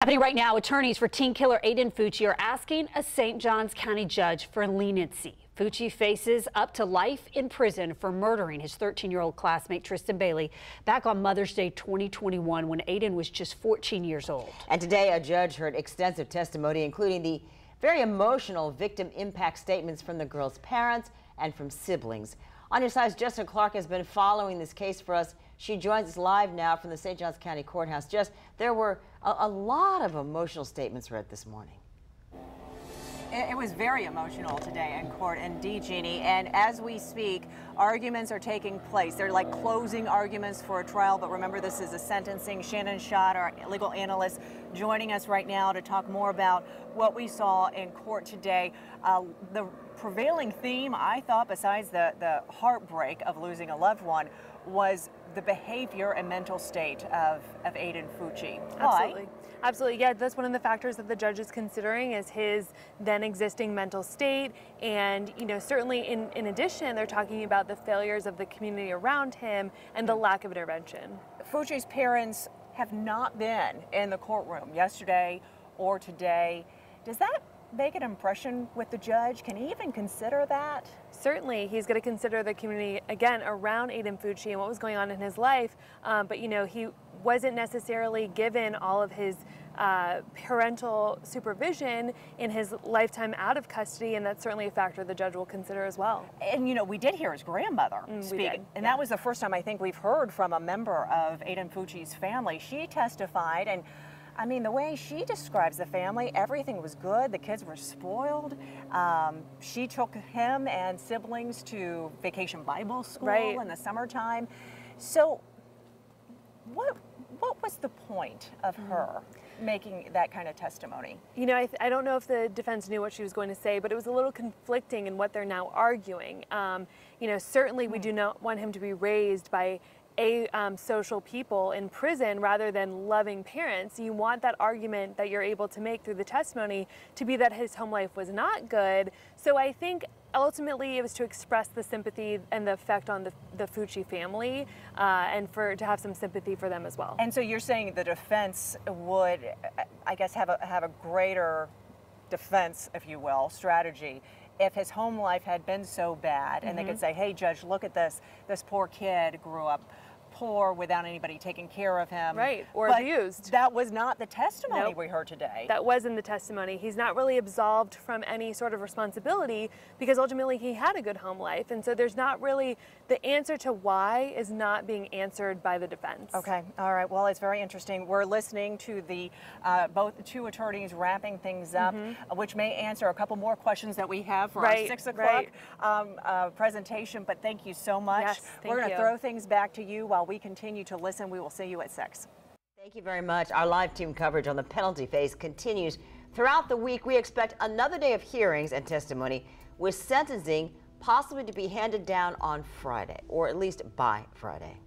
Happening right now, attorneys for teen killer Aiden Fucci are asking a St. Johns County judge for leniency. Fucci faces up to life in prison for murdering his 13-year-old classmate Tristyn Bailey back on Mother's Day 2021 when Aiden was just 14 years old. And today a judge heard extensive testimony, including the very emotional victim impact statements from the girl's parents and from siblings. On your side, Jessica Clark has been following this case for us. She joins us live now from the St. Johns County Courthouse. Jess, there were a lot of emotional statements read this morning. It was very emotional today in court, indeed, Jeannie. And as we speak, arguments are taking place. They're like closing arguments for a trial, but remember, this is a sentencing. Shannon Schott, our legal analyst, joining us right now to talk more about what we saw in court today. The prevailing theme, I thought, besides the heartbreak of losing a loved one, was the behavior and mental state of Aiden Fucci. Absolutely. Absolutely. Yeah, that's one of the factors that the judge is considering is his then existing mental state. And, you know, certainly in addition, they're talking about the failures of the community around him and the lack of intervention. Fucci's parents have not been in the courtroom yesterday or today. Does that make an impression with the judge? Can he even consider that? Certainly, he's going to consider the community, again, around Aiden Fucci and what was going on in his life. But, you know, he wasn't necessarily given all of his parental supervision in his lifetime out of custody, and that's certainly a factor the judge will consider as well. And, you know, we did hear his grandmother speak, and that was the first time I think we've heard from a member of Aiden Fucci's family. She testified, and I mean, the way she describes the family, everything was good. The kids were spoiled. She took him and siblings to Vacation Bible School in the summertime. So what was the point of her making that kind of testimony? You know, I don't know if the defense knew what she was going to say, but it was a little conflicting in what they're now arguing. You know, certainly we do not want him to be raised by social people in prison rather than loving parents. You want that argument that you're able to make through the testimony to be that his home life was not good. So I think ultimately it was to express the sympathy and the effect on the Fucci family and to have some sympathy for them as well. And so you're saying the defense would, I guess, have a greater defense, if you will, strategy if his home life had been so bad, and they could say, hey, judge, look at this poor kid grew up poor without anybody taking care of him. Right, or but abused. That was not the testimony we heard today. That was in the testimony. He's not really absolved from any sort of responsibility because ultimately he had a good home life, and so there's not really, the answer to why is not being answered by the defense. Okay, all right, well, it's very interesting. We're listening to the two attorneys wrapping things up, which may answer a couple more questions that we have for our 6 o'clock presentation, but thank you so much. Yes, We're going to throw things back to you while we continue to listen. We will see you at 6. Thank you very much. Our live team coverage on the penalty phase continues throughout the week. We expect another day of hearings and testimony with sentencing possibly to be handed down on Friday, or at least by Friday.